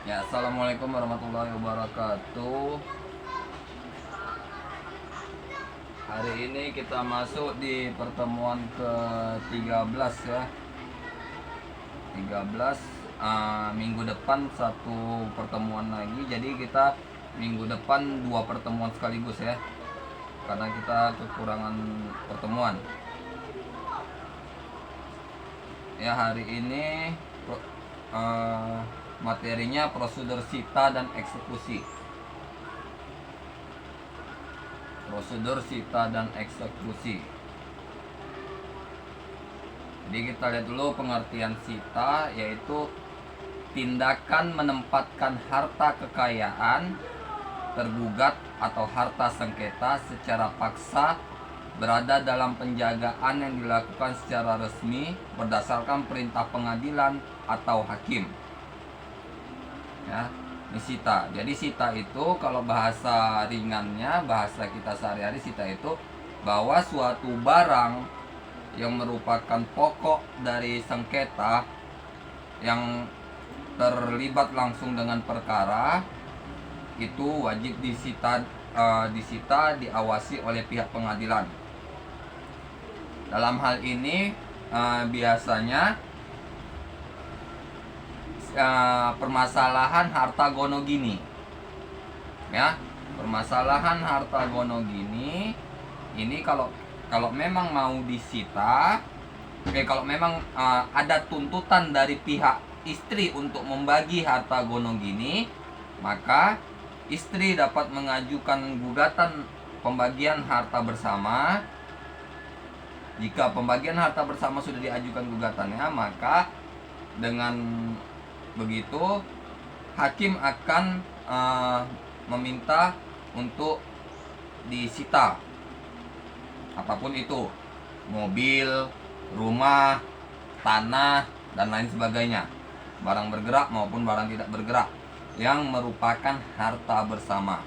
Ya, assalamualaikum warahmatullahi wabarakatuh. Hari ini kita masuk di pertemuan ke-13 ya. 13 minggu depan satu pertemuan lagi. Jadi kita minggu depan dua pertemuan sekaligus ya. Karena kita kekurangan pertemuan. Ya, hari ini materinya prosedur sita dan eksekusi. Prosedur sita dan eksekusi. Jadi kita lihat dulu pengertian sita, yaitu tindakan menempatkan harta kekayaan tergugat atau harta sengketa secara paksa berada dalam penjagaan yang dilakukan secara resmi berdasarkan perintah pengadilan atau hakim. Ya, ini sita. Jadi sita itu kalau bahasa ringannya, bahasa kita sehari-hari, sita itu bahwa suatu barang yang merupakan pokok dari sengketa yang terlibat langsung dengan perkara itu wajib disita, diawasi oleh pihak pengadilan. Dalam hal ini biasanya permasalahan harta gonogini, ya, permasalahan harta gonogini ini kalau memang mau disita, kalau memang ada tuntutan dari pihak istri untuk membagi harta gonogini, maka istri dapat mengajukan gugatan pembagian harta bersama. Jika pembagian harta bersama sudah diajukan gugatannya, maka dengan begitu hakim akan meminta untuk disita apapun itu, mobil, rumah, tanah, dan lain sebagainya, barang bergerak maupun barang tidak bergerak yang merupakan harta bersama.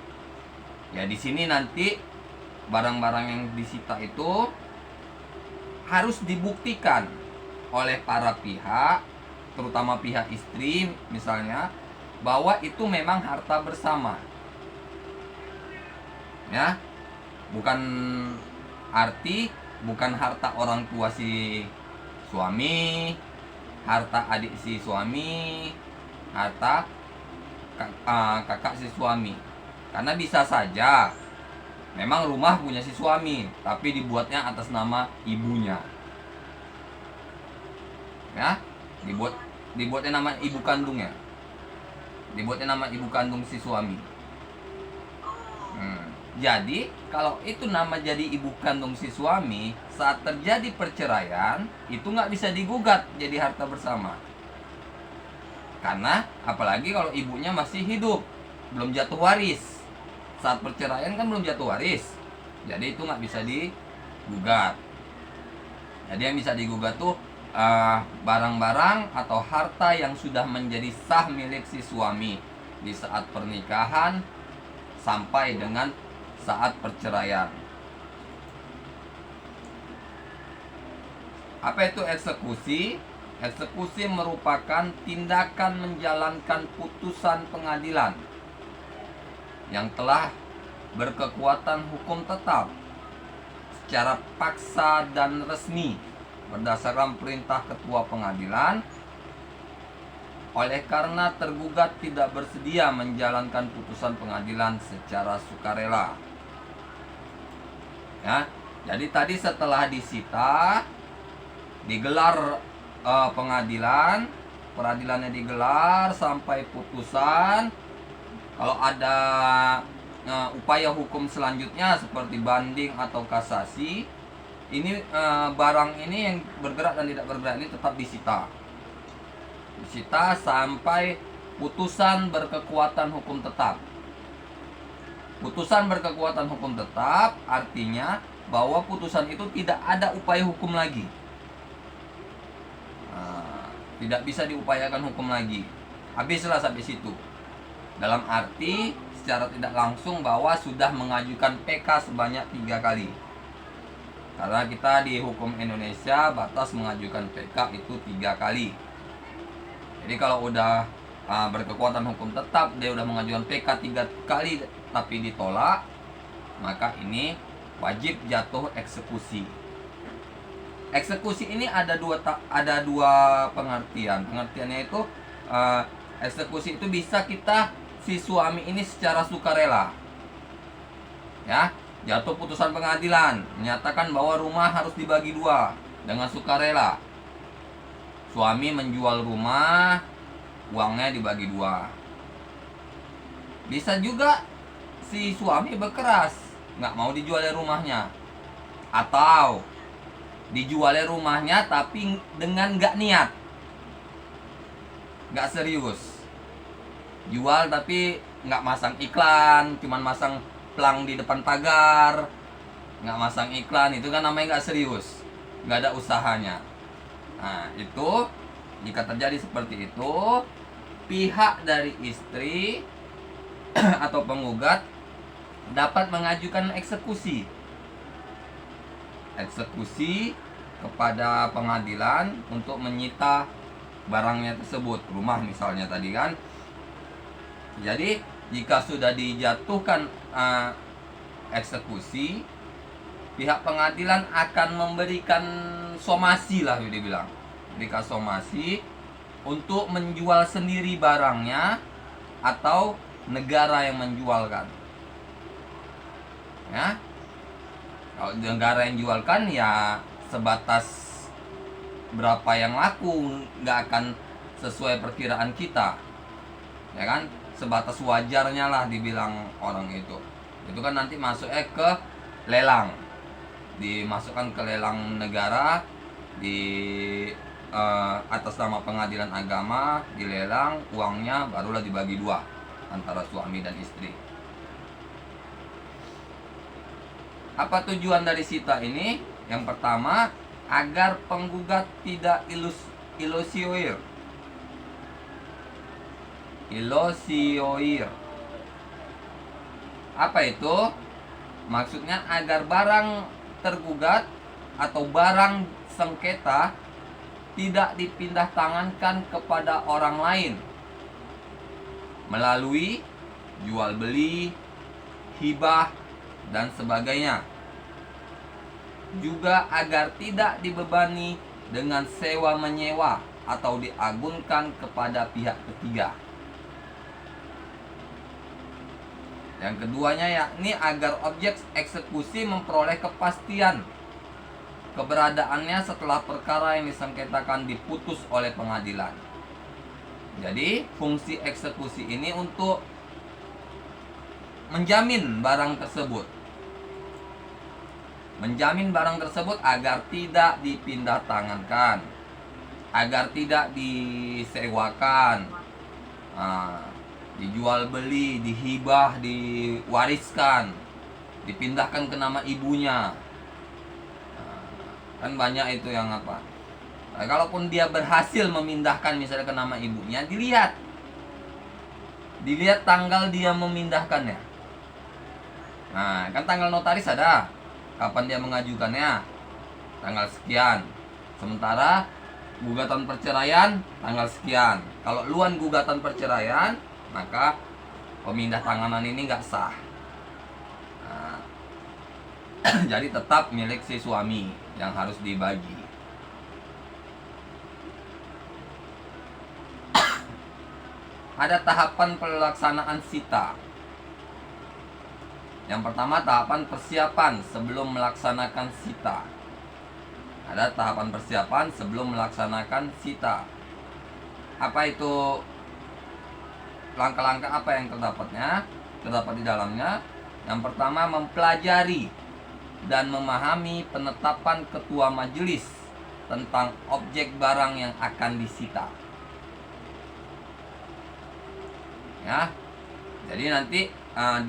Ya, di sini nanti barang-barang yang disita itu harus dibuktikan oleh para pihak, terutama pihak istri misalnya, bahwa itu memang harta bersama. Ya, bukan harta orang tua si suami, harta adik si suami, harta kakak si suami. Karena bisa saja memang rumah punya si suami, tapi dibuatnya atas nama ibunya. Ya, dibuatnya nama ibu kandungnya. Dibuatnya nama ibu kandung si suami. Jadi kalau itu nama jadi ibu kandung si suami, saat terjadi perceraian itu nggak bisa digugat jadi harta bersama. Karena apalagi kalau ibunya masih hidup, belum jatuh waris. Saat perceraian kan belum jatuh waris, jadi itu nggak bisa digugat. Jadi yang bisa digugat tuh barang-barang atau harta yang sudah menjadi sah milik si suami di saat pernikahan sampai dengan saat perceraian. Apa itu eksekusi? Eksekusi merupakan tindakan menjalankan putusan pengadilan yang telah berkekuatan hukum tetap secara paksa dan resmi berdasarkan perintah ketua pengadilan, oleh karena tergugat tidak bersedia menjalankan putusan pengadilan secara sukarela. Ya, jadi tadi setelah disita, digelar peradilannya digelar sampai putusan. Kalau ada upaya hukum selanjutnya seperti banding atau kasasi, ini barang ini yang bergerak dan tidak bergerak ini tetap disita sampai putusan berkekuatan hukum tetap. Putusan berkekuatan hukum tetap artinya bahwa putusan itu tidak ada upaya hukum lagi, tidak bisa diupayakan hukum lagi, habislah sampai situ. Dalam arti secara tidak langsung bahwa sudah mengajukan PK sebanyak 3 kali. Karena kita di hukum Indonesia batas mengajukan PK itu 3 kali. Jadi kalau udah berkekuatan hukum tetap, dia udah mengajukan PK 3 kali tapi ditolak, maka ini wajib jatuh eksekusi. Eksekusi ini ada dua pengertian. Pengertiannya itu eksekusi itu bisa si suami ini secara sukarela, ya, jatuh putusan pengadilan menyatakan bahwa rumah harus dibagi 2 dengan sukarela. Suami menjual rumah, uangnya dibagi 2. Bisa juga si suami berkeras, nggak mau dijual rumahnya, atau dijual rumahnya tapi dengan nggak niat, nggak serius. Jual tapi nggak masang iklan, cuman masang pelang di depan pagar, nggak masang iklan, itu kan namanya nggak serius, nggak ada usahanya. Nah itu, jika terjadi seperti itu, pihak dari istri atau penggugat dapat mengajukan eksekusi kepada pengadilan untuk menyita barangnya tersebut, rumah misalnya tadi kan. Jadi jika sudah dijatuhkan eksekusi, pihak pengadilan akan memberikan somasi lah, dia bilang, berikan somasi untuk menjual sendiri barangnya atau negara yang menjualkan. Ya, kalau negara yang jualkan ya sebatas berapa yang laku, nggak akan sesuai perkiraan kita, ya kan, sebatas wajarnya lah dibilang orang itu kan nanti masuknya ke lelang, dimasukkan ke lelang negara di atas nama pengadilan agama, dilelang, uangnya barulah dibagi 2 antara suami dan istri. Apa tujuan dari sita ini? Yang pertama, agar penggugat tidak ilosioir. Apa itu? Maksudnya agar barang tergugat atau barang sengketa tidak dipindah tangankan kepada orang lain melalui jual beli, hibah, dan sebagainya. Juga agar tidak dibebani dengan sewa menyewa atau diagunkan kepada pihak ketiga. Yang keduanya yakni agar objek eksekusi memperoleh kepastian keberadaannya setelah perkara yang disengketakan diputus oleh pengadilan. Jadi fungsi eksekusi ini untuk menjamin barang tersebut. Menjamin barang tersebut agar tidak dipindah tangankan, agar tidak disewakan, dijual beli, dihibah, diwariskan, dipindahkan ke nama ibunya. Kan banyak itu yang apa. Nah, kalaupun dia berhasil memindahkan misalnya ke nama ibunya, dilihat tanggal dia memindahkannya. Nah, kan tanggal notaris ada, kapan dia mengajukannya, tanggal sekian. Sementara gugatan perceraian tanggal sekian. Kalau luan gugatan perceraian, maka pemindah tanganan ini nggak sah. Nah, jadi tetap milik si suami yang harus dibagi. Ada tahapan pelaksanaan sita. Yang pertama, tahapan persiapan sebelum melaksanakan sita. Ada tahapan persiapan sebelum melaksanakan sita. Apa itu? Langkah-langkah apa yang terdapat di dalamnya? Yang pertama, mempelajari dan memahami penetapan ketua majelis tentang objek barang yang akan disita. Ya, jadi nanti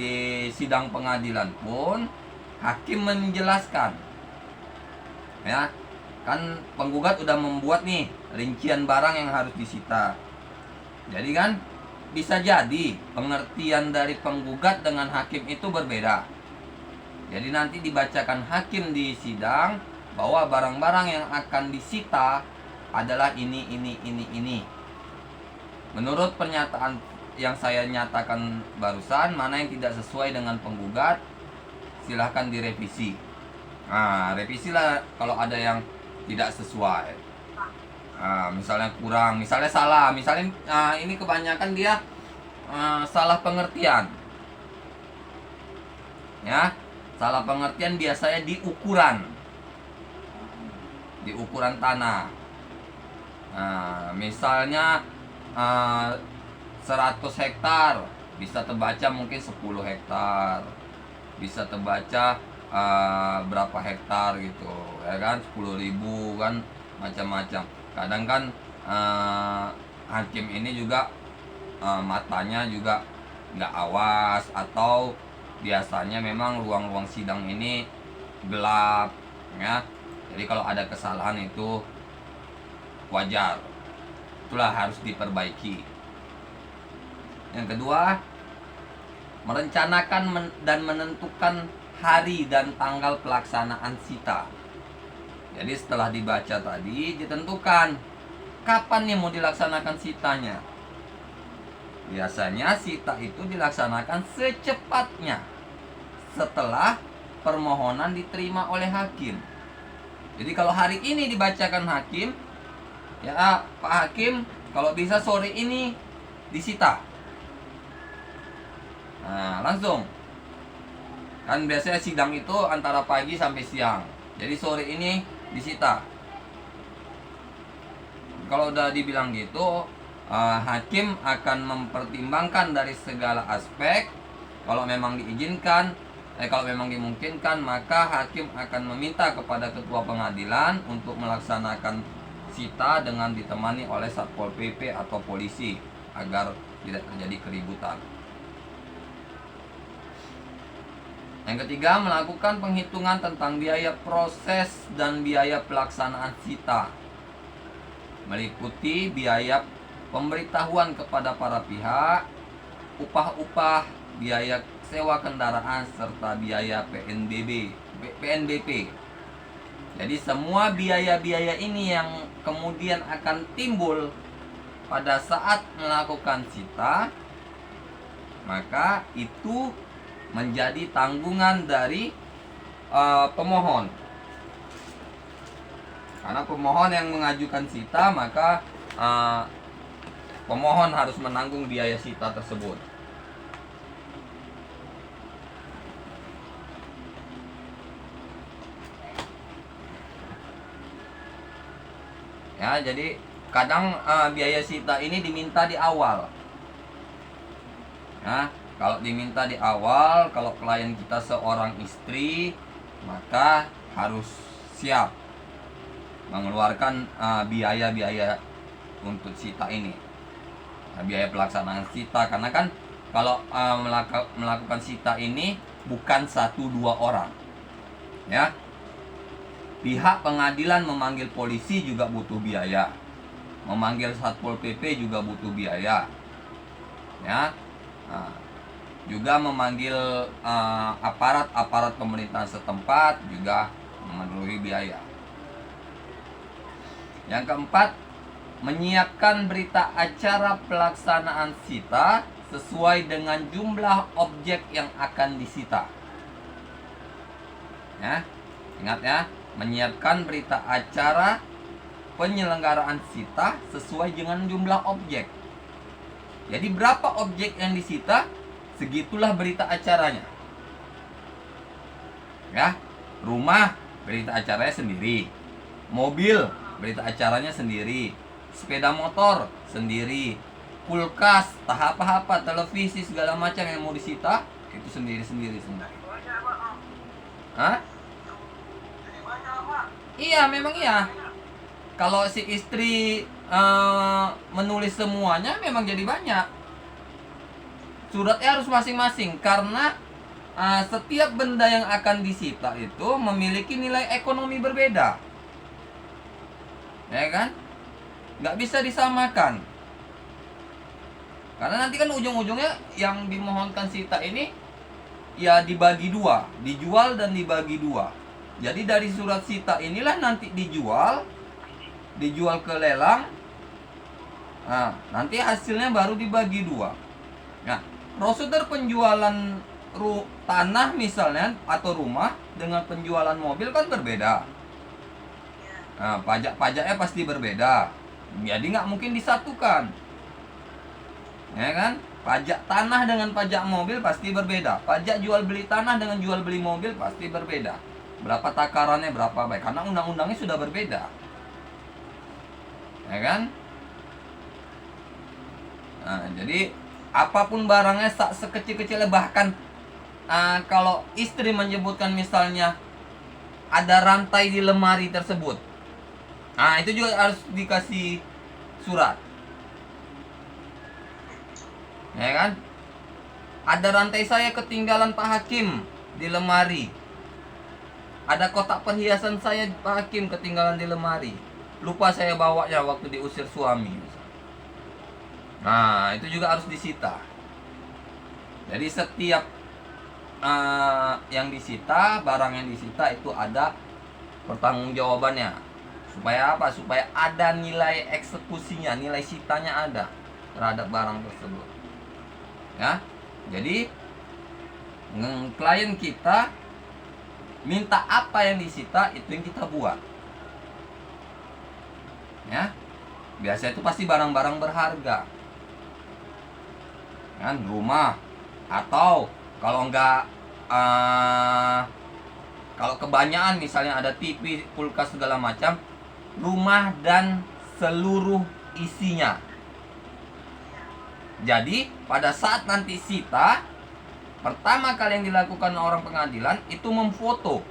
di sidang pengadilan pun hakim menjelaskan, ya kan, penggugat udah membuat nih rincian barang yang harus disita. Jadi kan bisa jadi pengertian dari penggugat dengan hakim itu berbeda. Jadi nanti dibacakan hakim di sidang bahwa barang-barang yang akan disita adalah ini. Menurut pernyataan yang saya nyatakan barusan, mana yang tidak sesuai dengan penggugat, silahkan direvisi. Nah, revisilah kalau ada yang tidak sesuai. Nah, misalnya kurang, misalnya salah, misalnya ini kebanyakan dia salah pengertian. Ya, salah pengertian biasanya di ukuran tanah. Nah, misalnya 100 hektar bisa terbaca mungkin 10 hektar, bisa terbaca berapa hektar gitu ya kan, 10.000 kan, macam-macam. Kadang kan hakim ini juga matanya juga nggak awas, atau biasanya memang ruang-ruang sidang ini gelap ya. Jadi kalau ada kesalahan itu wajar, itulah harus diperbaiki. Yang kedua, merencanakan dan menentukan hari dan tanggal pelaksanaan sita. Jadi setelah dibaca tadi, ditentukan kapan nih mau dilaksanakan sitanya. Biasanya sita itu dilaksanakan secepatnya setelah permohonan diterima oleh hakim. Jadi kalau hari ini dibacakan hakim, ya Pak Hakim, kalau bisa sore ini disita. Nah, langsung. Kan biasanya sidang itu antara pagi sampai siang. Jadi sore ini disita. Kalau udah dibilang gitu, hakim akan mempertimbangkan dari segala aspek. Kalau memang diizinkan, kalau memang dimungkinkan, maka hakim akan meminta kepada ketua pengadilan untuk melaksanakan sita dengan ditemani oleh Satpol PP atau polisi agar tidak terjadi keributan. Yang ketiga, melakukan penghitungan tentang biaya proses dan biaya pelaksanaan sita, meliputi biaya pemberitahuan kepada para pihak, upah-upah, biaya sewa kendaraan, serta biaya PNBP. Jadi semua biaya-biaya ini yang kemudian akan timbul pada saat melakukan sita, maka itu menjadi tanggungan dari pemohon. Karena pemohon yang mengajukan sita, maka pemohon harus menanggung biaya sita tersebut. Ya, jadi kadang biaya sita ini diminta di awal. Ya, kalau diminta di awal, kalau klien kita seorang istri, maka harus siap mengeluarkan biaya-biaya untuk sita ini, biaya pelaksanaan sita. Karena kan kalau melakukan sita ini bukan 1-2 orang, ya. Pihak pengadilan memanggil polisi juga butuh biaya, memanggil Satpol PP juga butuh biaya, ya. Juga memanggil aparat pemerintahan setempat juga memenuhi biaya. Yang keempat, menyiapkan berita acara pelaksanaan sita sesuai dengan jumlah objek yang akan disita. Ya, ingat ya, menyiapkan berita acara penyelenggaraan sita sesuai dengan jumlah objek. Jadi berapa objek yang disita, segitulah berita acaranya. Ya, rumah berita acaranya sendiri, mobil berita acaranya sendiri, sepeda motor sendiri, kulkas, tahap-tahap, televisi, segala macam yang mau disita itu sendiri-sendiri semua. Hah? Iya, memang iya. Kalau si istri menulis semuanya memang jadi banyak. Suratnya harus masing-masing karena setiap benda yang akan disita itu memiliki nilai ekonomi berbeda. Ya kan? Nggak bisa disamakan. Karena nanti kan ujung-ujungnya yang dimohonkan sita ini ya dibagi dua, dijual dan dibagi dua. Jadi dari surat sita inilah nanti dijual ke lelang, Nah, nanti hasilnya baru dibagi dua. Nah, prosedur penjualan tanah misalnya atau rumah dengan penjualan mobil kan berbeda. Nah, pajak-pajaknya pasti berbeda. Jadi nggak mungkin disatukan. Ya kan? Pajak tanah dengan pajak mobil pasti berbeda. Pajak jual beli tanah dengan jual beli mobil pasti berbeda. Berapa takarannya, berapa baik. Karena undang-undangnya sudah berbeda. Ya kan? Nah, jadi apapun barangnya sekecil-kecilnya, bahkan kalau istri menyebutkan misalnya ada rantai di lemari tersebut, nah itu juga harus dikasih surat. Ya kan? Ada rantai saya ketinggalan Pak Hakim di lemari. Ada kotak perhiasan saya Pak Hakim ketinggalan di lemari. Lupa saya bawanya waktu diusir suami. Nah, itu juga harus disita. Jadi setiap yang disita, barang yang disita itu ada pertanggungjawabannya. Supaya apa? Supaya ada nilai eksekusinya, nilai sitanya ada terhadap barang tersebut. Ya. Jadi klien kita minta apa yang disita, itu yang kita buat. Ya. Biasa itu pasti barang-barang berharga. Kan rumah, atau kalau enggak kalau kebanyakan misalnya ada TV, kulkas segala macam, rumah dan seluruh isinya. Jadi pada saat nanti sita, pertama kali yang dilakukan orang pengadilan itu memfoto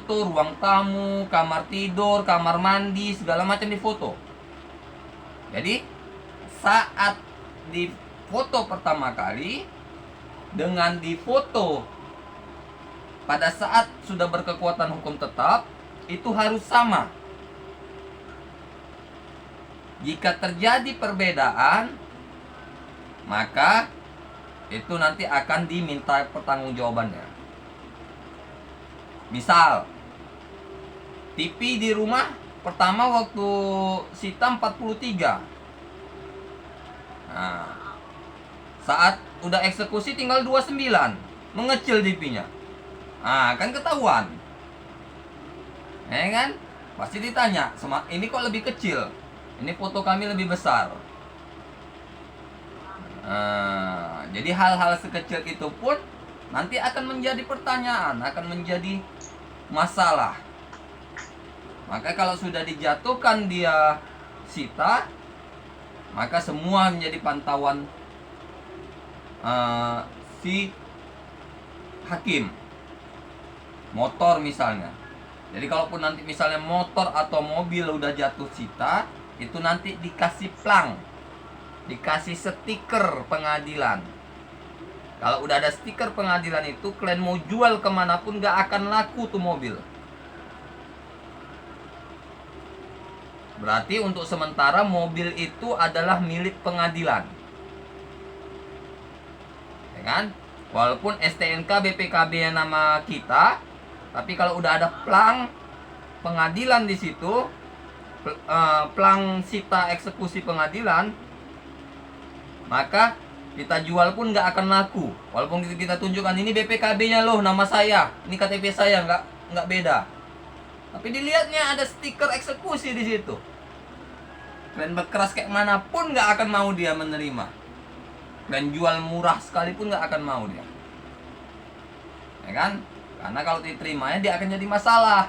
ruang tamu, kamar tidur, kamar mandi, segala macam difoto. Jadi saat difoto pertama kali dengan difoto pada saat sudah berkekuatan hukum tetap, itu harus sama. Jika terjadi perbedaan, maka itu nanti akan diminta pertanggungjawabannya. Misal TV di rumah pertama waktu sita 43. Nah, saat udah eksekusi tinggal 29, mengecil TV-nya. Nah, kan ketahuan. Ya kan? Pasti ditanya, ini kok lebih kecil? Ini foto kami lebih besar. Nah, jadi hal-hal sekecil itu pun nanti akan menjadi pertanyaan, akan menjadi masalah. Maka kalau sudah dijatuhkan dia sita, maka semua menjadi pantauan si hakim. Motor misalnya. Jadi kalaupun nanti misalnya motor atau mobil udah jatuh sita, itu nanti dikasih plang, dikasih stiker pengadilan. Kalau udah ada stiker pengadilan itu, kalian mau jual kemanapun gak akan laku tuh mobil. Berarti untuk sementara mobil itu adalah milik pengadilan. Ya kan? Walaupun STNK BPKB yang nama kita, tapi kalau udah ada plang pengadilan di situ, plang sita eksekusi pengadilan, maka kita jual pun nggak akan laku. Walaupun kita tunjukkan ini BPKB-nya loh, nama saya, ini KTP saya, nggak beda. Tapi dilihatnya ada stiker eksekusi di situ. Kalian berkeras kayak manapun nggak akan mau dia menerima. Dan jual murah sekalipun nggak akan mau dia. Ya kan? Karena kalau diterimanya dia akan jadi masalah,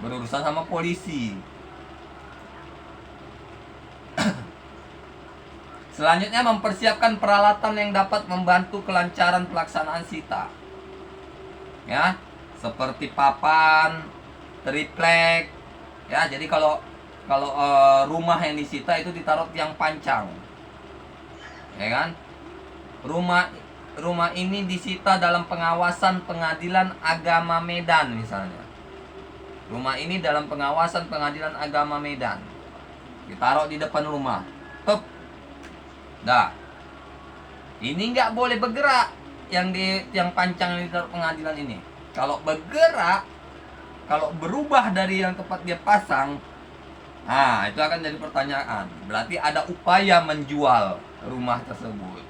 berurusan sama polisi. Selanjutnya, mempersiapkan peralatan yang dapat membantu kelancaran pelaksanaan sita. Ya, seperti papan, triplek. Ya, jadi kalau rumah yang disita itu ditaruh tiang pancang. Ya kan? Rumah ini disita dalam pengawasan Pengadilan Agama Medan misalnya. Rumah ini dalam pengawasan Pengadilan Agama Medan. Ditaruh di depan rumah. Hup. Dah. Ini nggak boleh bergerak yang pancang di pengadilan ini. Kalau bergerak, kalau berubah dari yang tempat dia pasang, Nah, itu akan jadi pertanyaan. Berarti ada upaya menjual rumah tersebut.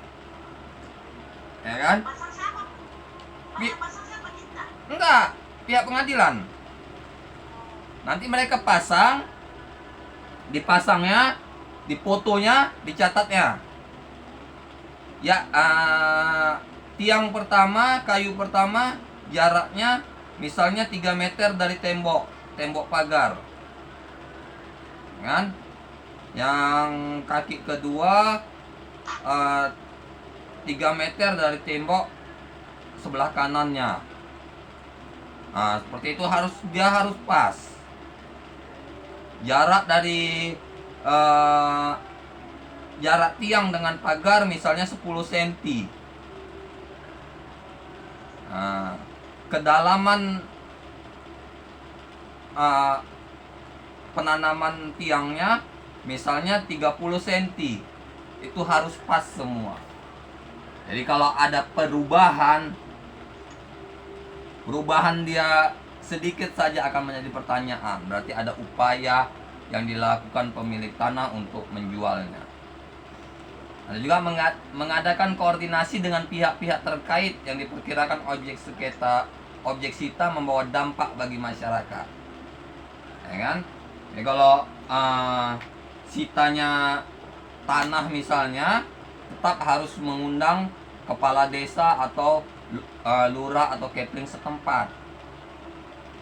Ya kan? Pasang siapa? Pi- Pasang siapa kita? Enggak, pihak pengadilan. Nanti mereka pasang, dipasangnya, difotonya, dicatatnya. Ya, tiang pertama, kayu pertama, jaraknya misalnya 3 meter dari tembok pagar. Kan? Yang kaki kedua 3 meter dari tembok sebelah kanannya. Nah, seperti itu dia harus pas. Jarak dari jarak tiang dengan pagar misalnya 10 cm. Nah, kedalaman penanaman tiangnya misalnya 30 cm. Itu harus pas semua. Jadi kalau ada perubahan dia sedikit saja akan menjadi pertanyaan. Berarti ada upaya yang dilakukan pemilik tanah untuk menjualnya. Ada juga mengadakan koordinasi dengan pihak-pihak terkait yang diperkirakan objek sita membawa dampak bagi masyarakat. Ya kan? Jadi kalau sitanya tanah misalnya, tetap harus mengundang kepala desa atau lurah atau kepling setempat.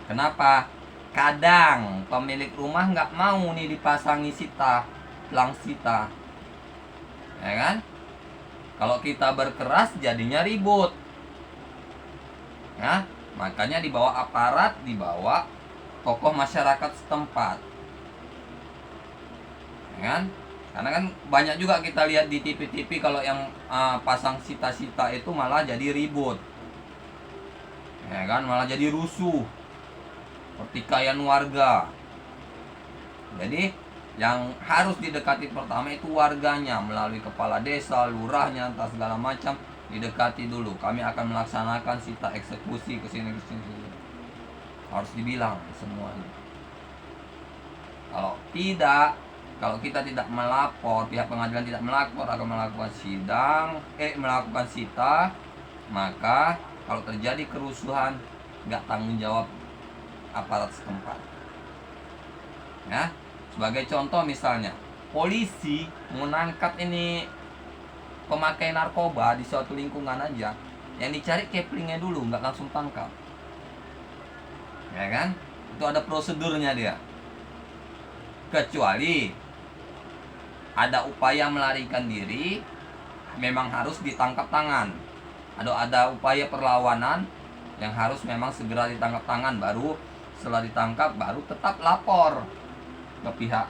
Kenapa? Kadang pemilik rumah nggak mau nih dipasangi pelang sita. Ya kan? Kalau kita berkeras jadinya ribut. Ya, makanya dibawa aparat, dibawa tokoh masyarakat setempat. Ya kan? Karena kan banyak juga kita lihat di TV-TV kalau yang pasang sita-sita itu malah jadi ribut. Ya kan? Malah jadi rusuh. Pertikaian warga. Jadi yang harus didekati pertama itu warganya melalui kepala desa, lurahnya, entah segala macam didekati dulu. Kami akan melaksanakan sita eksekusi ke sini. Harus dibilang semuanya. Kalau kita tidak melapor, pihak pengadilan tidak melapor akan melakukan sita, maka kalau terjadi kerusuhan nggak tanggung jawab aparat setempat. Ya, sebagai contoh misalnya, polisi menangkap ini pemakai narkoba di suatu lingkungan aja, yang dicari keplingnya dulu, nggak langsung tangkap. Ya kan? Itu ada prosedurnya dia. Kecuali ada upaya melarikan diri, memang harus ditangkap tangan. Ada upaya perlawanan yang harus memang segera ditangkap tangan, baru setelah ditangkap baru tetap lapor ke pihak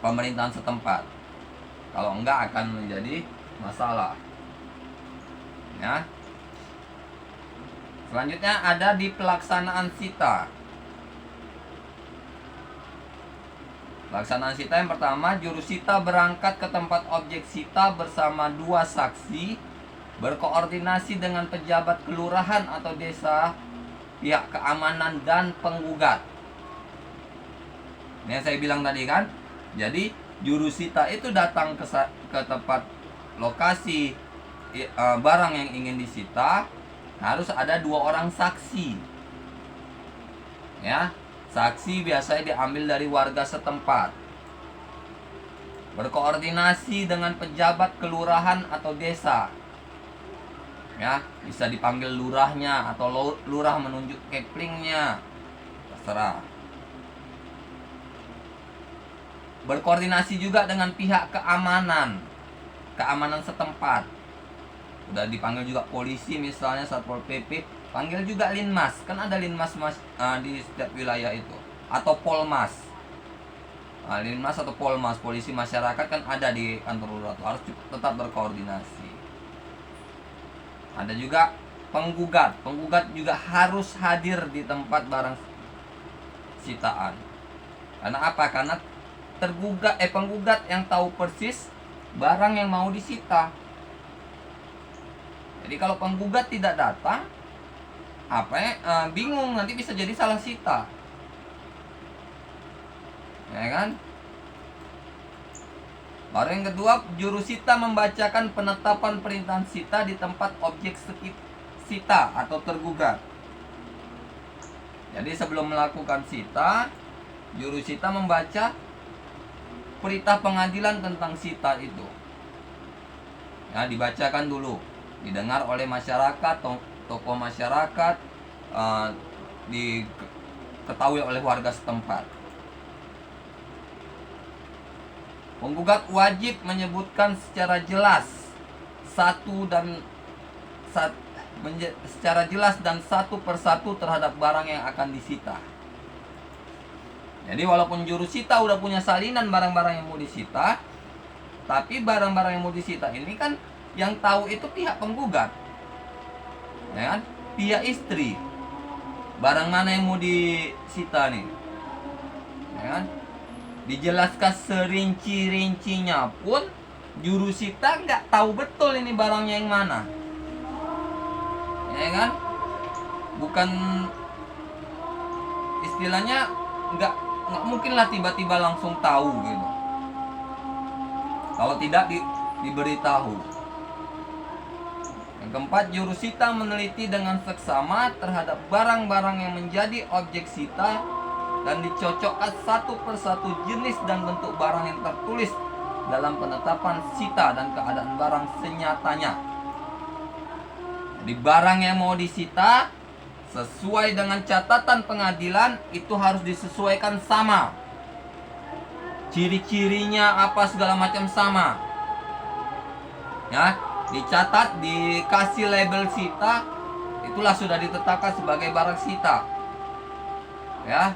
pemerintahan setempat. Kalau enggak akan menjadi masalah. Ya. Selanjutnya ada di pelaksanaan sita. Pelaksanaan sita yang pertama, jurusita berangkat ke tempat objek sita bersama 2 saksi, berkoordinasi dengan pejabat kelurahan atau desa, pihak keamanan dan penggugat. Ini yang saya bilang tadi kan. Jadi jurusita itu datang ke tempat lokasi barang yang ingin disita, harus ada 2 orang saksi. Ya, saksi biasanya diambil dari warga setempat. Berkoordinasi dengan pejabat kelurahan atau desa. Ya, bisa dipanggil lurahnya atau lurah menunjuk keplingnya. Terserah. Berkoordinasi juga dengan pihak keamanan setempat. Udah dipanggil juga polisi misalnya, Satpol PP, panggil juga Linmas. Kan ada Linmas di setiap wilayah itu, atau Polmas. Linmas atau Polmas, polisi masyarakat kan ada di kantor lurah, harus tetap berkoordinasi. Ada juga penggugat juga harus hadir di tempat barang sitaan. Karena apa? Karena penggugat yang tahu persis barang yang mau disita. Jadi kalau penggugat tidak datang, bingung, nanti bisa jadi salah sita. ya kan? Baru yang kedua, jurusita membacakan penetapan perintahan sita di tempat objek sita atau tergugat. Jadi sebelum melakukan sita, jurusita membaca perintah pengadilan tentang sita itu. Ya, dibacakan dulu, didengar oleh masyarakat, tokoh masyarakat, diketahui oleh warga setempat. Penggugat wajib menyebutkan secara jelas secara jelas dan satu persatu terhadap barang yang akan disita. Jadi walaupun jurusita udah punya salinan barang-barang yang mau disita, tapi barang-barang yang mau disita ini kan yang tahu itu pihak penggugat, ya kan? Pihak istri. Barang mana yang mau disita nih, ya kan? Dijelaskan serinci-rincinya pun jurusita nggak tahu betul ini barangnya yang mana, ya kan? Bukan istilahnya nggak mungkin lah tiba-tiba langsung tahu gitu kalau tidak diberitahu. Yang keempat, jurusita meneliti dengan seksama terhadap barang-barang yang menjadi objek sita dan dicocokkan satu persatu jenis dan bentuk barang yang tertulis dalam penetapan sita dan keadaan barang senyatanya. Jadi barang yang mau disita sesuai dengan catatan pengadilan itu harus disesuaikan sama. Ciri-cirinya apa segala macam sama. Ya, dicatat, dikasih label sita, itulah sudah ditetapkan sebagai barang sita. Ya.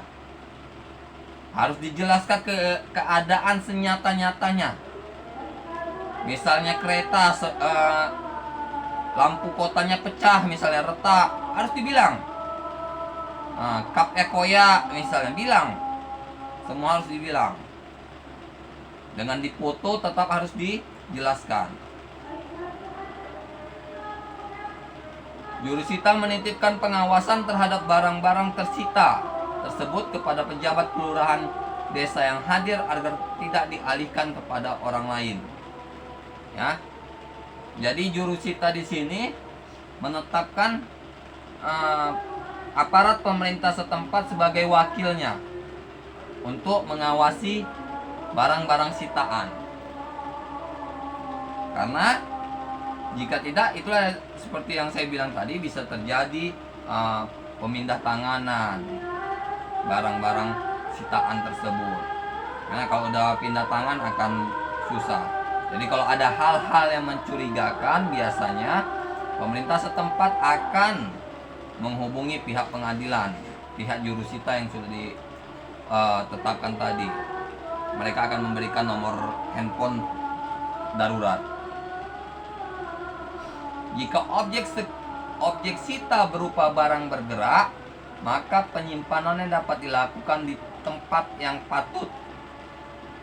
Harus dijelaskan keadaan senyata-nyatanya. Misalnya kereta lampu kotanya pecah, misalnya retak, harus dibilang. Kap ekoya misalnya, bilang. Semua harus dibilang. Dengan dipoto tetap harus dijelaskan. Jurusita menitipkan pengawasan terhadap barang-barang tersita tersebut kepada pejabat kelurahan desa yang hadir agar tidak dialihkan kepada orang lain. Ya. Jadi jurusita di sini menetapkan aparat pemerintah setempat sebagai wakilnya untuk mengawasi barang-barang sitaan. Karena jika tidak, itulah seperti yang saya bilang tadi, bisa terjadi pemindah tanganan barang-barang sitaan tersebut. Karena kalau udah pindah tangan akan susah. Jadi kalau ada hal-hal yang mencurigakan, biasanya pemerintah setempat akan menghubungi pihak pengadilan, pihak jurusita yang sudah ditetapkan tadi. Mereka akan memberikan nomor handphone darurat. Jika objek sita berupa barang bergerak, maka penyimpanannya dapat dilakukan di tempat yang patut.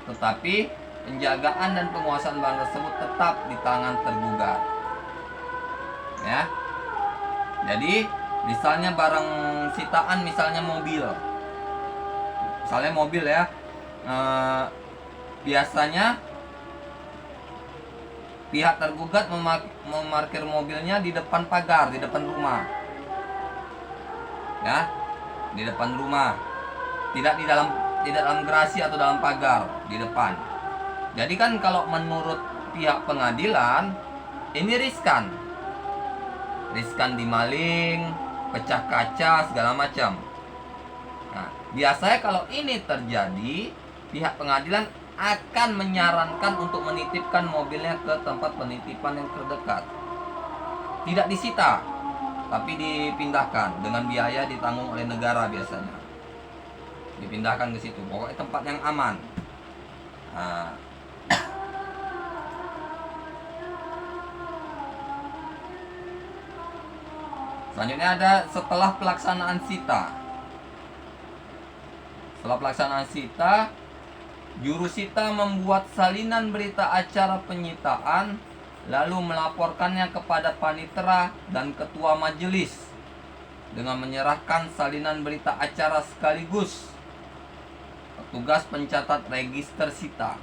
Tetapi penjagaan dan penguasaan barang tersebut tetap di tangan tergugat. Ya. Jadi, misalnya barang sitaan, misalnya mobil. Misalnya mobil ya. Biasanya pihak tergugat memarkir mobilnya di depan pagar, di depan rumah. Ya, di depan rumah. Tidak dalam gerasi atau dalam pagar, di depan. Jadi kan kalau menurut pihak pengadilan ini riskan. Riskan dimaling, pecah kaca, segala macam. Nah, biasanya kalau ini terjadi, pihak pengadilan akan menyarankan untuk menitipkan mobilnya ke tempat penitipan yang terdekat. Tidak disita, tapi dipindahkan dengan biaya ditanggung oleh negara biasanya. Dipindahkan ke situ, pokoknya tempat yang aman. Nah, selanjutnya ada setelah pelaksanaan sita. Setelah pelaksanaan sita, jurusita membuat salinan berita acara penyitaan, lalu melaporkannya kepada panitera dan ketua majelis dengan menyerahkan salinan berita acara sekaligus petugas pencatat register sita.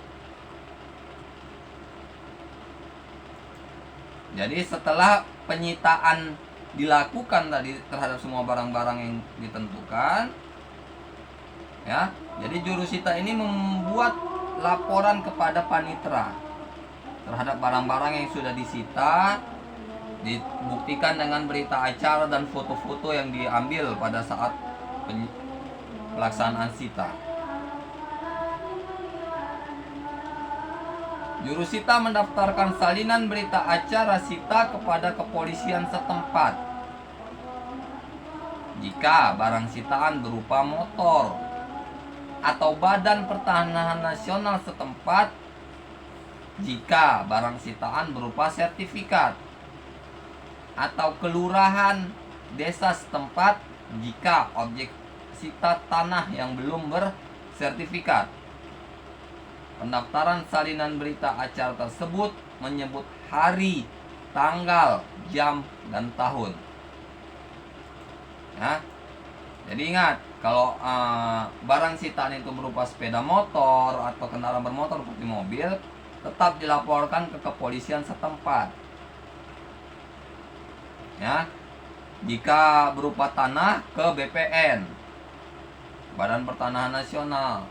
Jadi setelah penyitaan dilakukan tadi terhadap semua barang-barang yang ditentukan, ya, jadi jurusita ini membuat laporan kepada panitera terhadap barang-barang yang sudah disita, dibuktikan dengan berita acara dan foto-foto yang diambil pada saat pelaksanaan sita. Jurusita mendaftarkan salinan berita acara sita kepada kepolisian setempat. Jika barang sitaan berupa motor atau Badan Pertanahan Nasional setempat, jika barang sitaan berupa sertifikat, atau kelurahan desa setempat jika objek sita tanah yang belum bersertifikat. Pendaftaran salinan berita acara tersebut menyebut hari, tanggal, jam, dan tahun. Ya. Jadi ingat, kalau barang sitaan itu berupa sepeda motor atau kendaraan bermotor seperti mobil, tetap dilaporkan ke kepolisian setempat. Ya. Jika berupa tanah, ke BPN, Badan Pertanahan Nasional.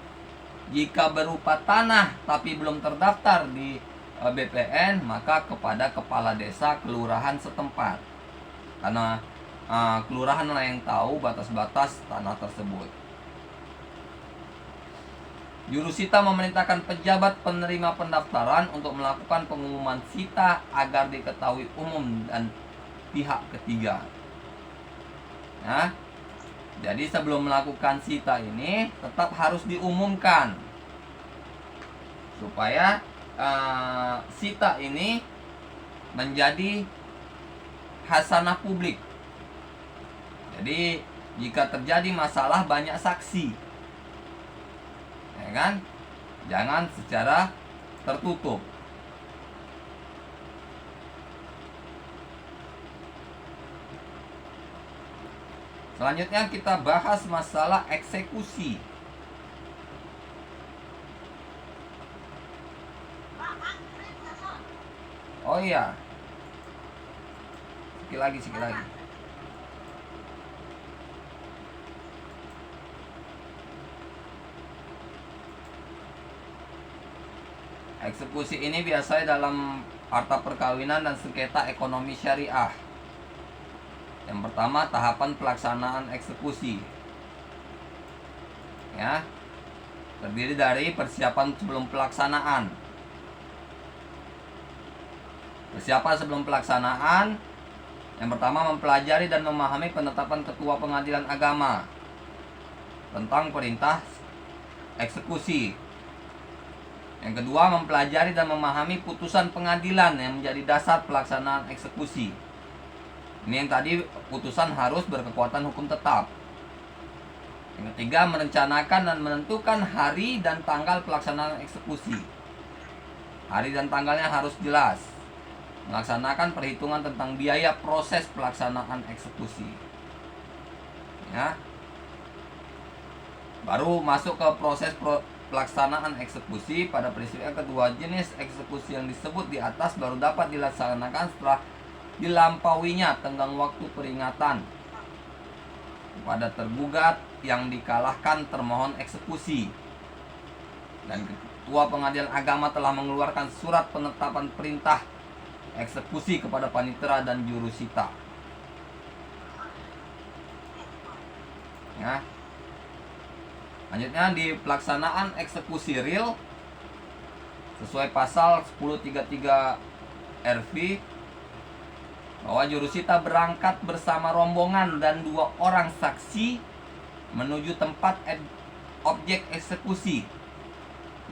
Jika berupa tanah tapi belum terdaftar di BPN, maka kepada kepala desa kelurahan setempat, karena kelurahan lah yang tahu batas-batas tanah tersebut. Jurusita memerintahkan pejabat penerima pendaftaran untuk melakukan pengumuman sita agar diketahui umum dan pihak ketiga. Nah, jadi sebelum melakukan sita ini tetap harus diumumkan supaya sita ini menjadi hasanah publik. Jadi jika terjadi masalah banyak saksi, ya kan? Jangan secara tertutup. Selanjutnya kita bahas masalah eksekusi. Oh iya. Sikit lagi. Eksekusi ini biasanya dalam harta perkawinan dan sengketa ekonomi syariah. Yang pertama, tahapan pelaksanaan eksekusi. Ya. Terdiri dari persiapan sebelum pelaksanaan. Persiapan sebelum pelaksanaan, yang pertama mempelajari dan memahami penetapan ketua pengadilan agama tentang perintah eksekusi. Yang kedua, mempelajari dan memahami putusan pengadilan yang menjadi dasar pelaksanaan eksekusi. Ini yang tadi, putusan harus berkekuatan hukum tetap. Yang ketiga, merencanakan dan menentukan hari dan tanggal pelaksanaan eksekusi. Hari dan tanggalnya harus jelas. Melaksanakan perhitungan tentang biaya proses pelaksanaan eksekusi. Ya. Baru masuk ke proses pelaksanaan eksekusi. Pada prinsipnya kedua jenis eksekusi yang disebut di atas baru dapat dilaksanakan setelah dilampauinya tenggang waktu peringatan kepada tergugat yang dikalahkan termohon eksekusi, dan ketua pengadilan agama telah mengeluarkan surat penetapan perintah eksekusi kepada panitera dan jurusita. Ya. Lanjutnya di pelaksanaan eksekusi real sesuai pasal 1033 RV, bahwa jurusita berangkat bersama rombongan dan 2 orang saksi menuju tempat objek eksekusi,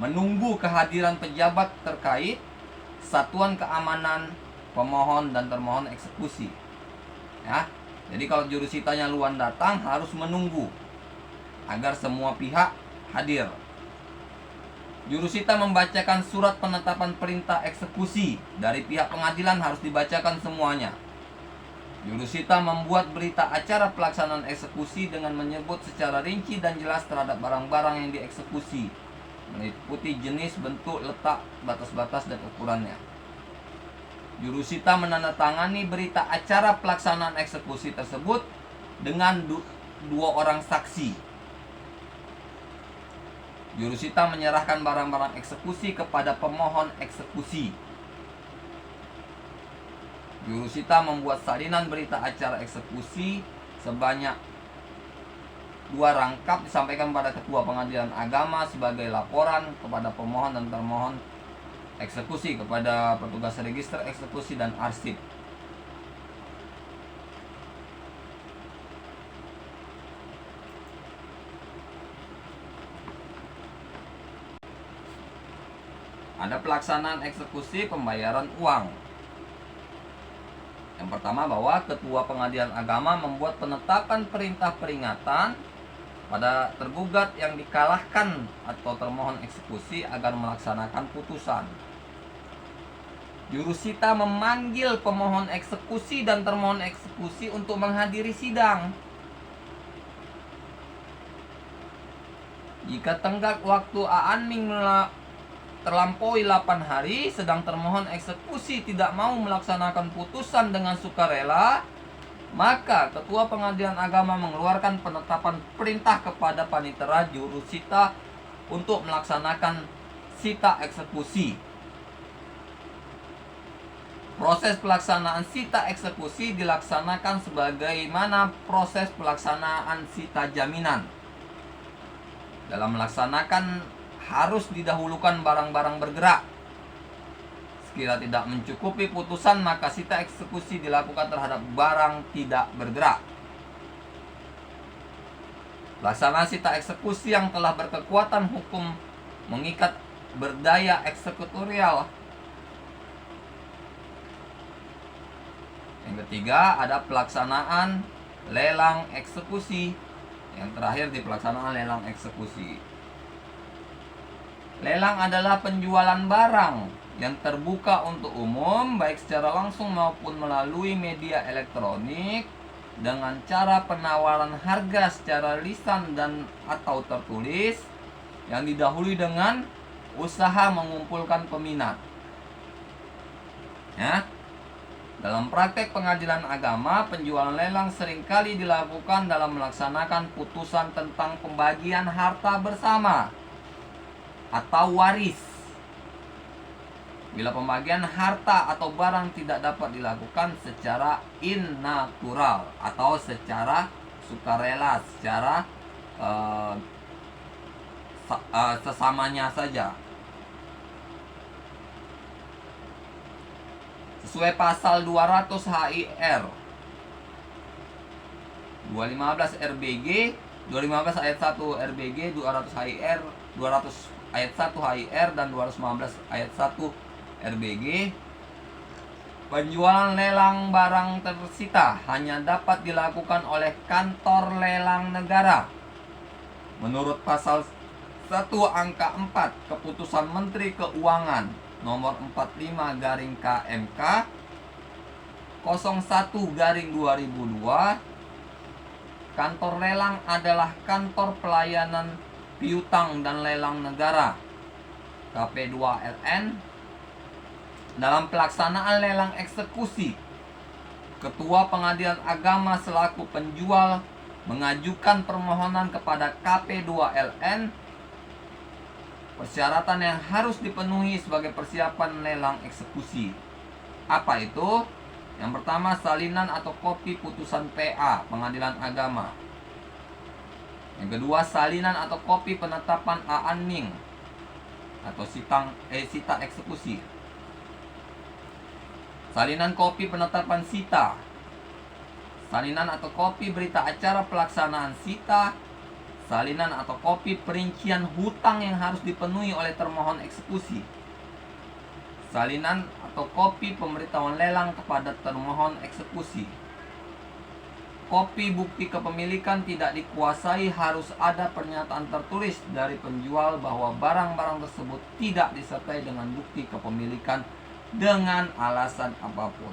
menunggu kehadiran pejabat terkait, satuan keamanan, pemohon dan termohon eksekusi. Ya, jadi kalau jurusitanya luan datang harus menunggu agar semua pihak hadir. Jurusita membacakan surat penetapan perintah eksekusi dari pihak pengadilan, harus dibacakan semuanya. Jurusita membuat berita acara pelaksanaan eksekusi dengan menyebut secara rinci dan jelas terhadap barang-barang yang dieksekusi, meliputi jenis, bentuk, letak, batas-batas, dan ukurannya. Jurusita menandatangani berita acara pelaksanaan eksekusi tersebut dengan dua orang saksi. Jurusita menyerahkan barang-barang eksekusi kepada pemohon eksekusi. Jurusita membuat salinan berita acara eksekusi sebanyak 2 rangkap disampaikan pada Ketua Pengadilan Agama sebagai laporan kepada pemohon dan termohon eksekusi, kepada petugas register eksekusi dan arsip. Ada pelaksanaan eksekusi pembayaran uang. Yang pertama, bahwa Ketua Pengadilan Agama membuat penetapan perintah peringatan pada tergugat yang dikalahkan atau termohon eksekusi agar melaksanakan putusan. Jurusita memanggil pemohon eksekusi dan termohon eksekusi untuk menghadiri sidang. Jika tenggat waktu Aanming terlampaui 8 hari, sedang termohon eksekusi tidak mau melaksanakan putusan dengan sukarela, maka Ketua Pengadilan Agama mengeluarkan penetapan perintah kepada panitera jurusita untuk melaksanakan sita eksekusi. Proses pelaksanaan sita eksekusi dilaksanakan sebagaimana proses pelaksanaan sita jaminan. Dalam melaksanakan harus didahulukan barang-barang bergerak. Sekira tidak mencukupi putusan, maka sita eksekusi dilakukan terhadap barang tidak bergerak. Pelaksanaan sita eksekusi yang telah berkekuatan hukum mengikat berdaya eksekutorial. Yang ketiga, ada pelaksanaan lelang eksekusi. Yang terakhir di pelaksanaan lelang eksekusi. Lelang adalah penjualan barang yang terbuka untuk umum, baik secara langsung maupun melalui media elektronik, dengan cara penawaran harga secara lisan dan atau tertulis, yang didahului dengan usaha mengumpulkan peminat. Ya. Dalam praktek pengadilan agama, penjualan lelang seringkali dilakukan dalam melaksanakan putusan tentang pembagian harta bersama atau waris. Bila pembagian harta atau barang tidak dapat dilakukan secara innatural atau secara sukarela, secara sesamanya saja. Sesuai pasal 200 HIR 215 RBG 215 ayat 1 RBG 200 HIR 200 ayat 1 HIR dan 215 ayat 1 RBG, penjualan lelang barang tersita hanya dapat dilakukan oleh kantor lelang negara menurut pasal 1 angka 4 Keputusan Menteri Keuangan nomor 45/KMK 01/2002. Kantor lelang adalah kantor pelayanan piutang dan lelang negara KP2LN. Dalam pelaksanaan lelang eksekusi, Ketua Pengadilan Agama selaku penjual mengajukan permohonan kepada KP2LN persyaratan yang harus dipenuhi sebagai persiapan lelang eksekusi. Apa itu? Yang pertama, salinan atau kopi putusan PA Pengadilan Agama. Yang kedua, salinan atau kopi penetapan Aanming atau sita eksekusi. Salinan kopi penetapan sita. Salinan atau kopi berita acara pelaksanaan sita. Salinan atau kopi perincian hutang yang harus dipenuhi oleh termohon eksekusi. Salinan atau kopi pemberitahuan lelang kepada termohon eksekusi. Kopi bukti kepemilikan tidak dikuasai, harus ada pernyataan tertulis dari penjual bahwa barang-barang tersebut tidak disertai dengan bukti kepemilikan dengan alasan apapun.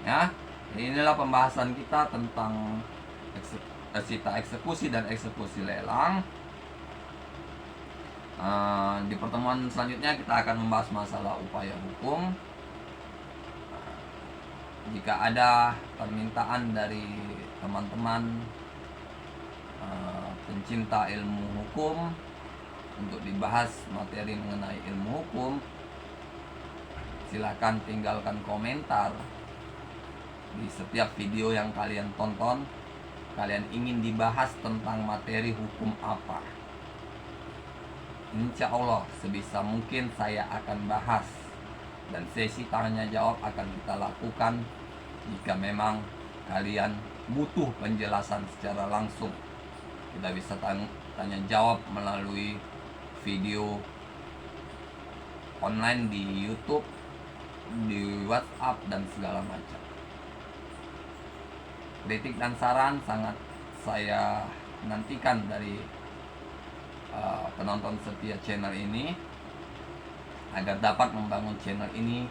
Ya, inilah pembahasan kita tentang sita eksekusi dan eksekusi lelang. Di pertemuan selanjutnya kita akan membahas masalah upaya hukum. Jika ada permintaan dari teman-teman pencinta ilmu hukum untuk dibahas materi mengenai ilmu hukum, silakan tinggalkan komentar di setiap video yang kalian tonton. Kalian ingin dibahas tentang materi hukum apa? Insya Allah sebisa mungkin saya akan bahas, dan sesi tanya jawab akan kita lakukan jika memang kalian butuh penjelasan secara langsung. Kita bisa tanya jawab melalui video online di YouTube, di WhatsApp, dan segala macam. Kritik dan saran sangat saya nantikan dari penonton setia channel ini, agar dapat membangun channel ini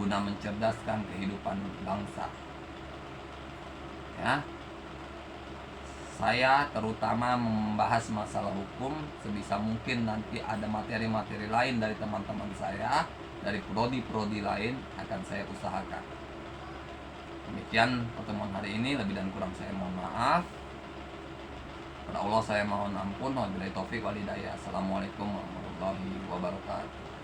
guna mencerdaskan kehidupan bangsa. Ya, saya terutama membahas masalah hukum. Sebisa mungkin nanti ada materi-materi lain dari teman-teman saya, dari prodi-prodi lain, akan saya usahakan. Demikian pertemuan hari ini, lebih dan kurang saya mohon maaf. Kepada Allah saya mohon ampun. Wabillahi taufik wal hidayah. Assalamualaikum warahmatullahi wabarakatuh.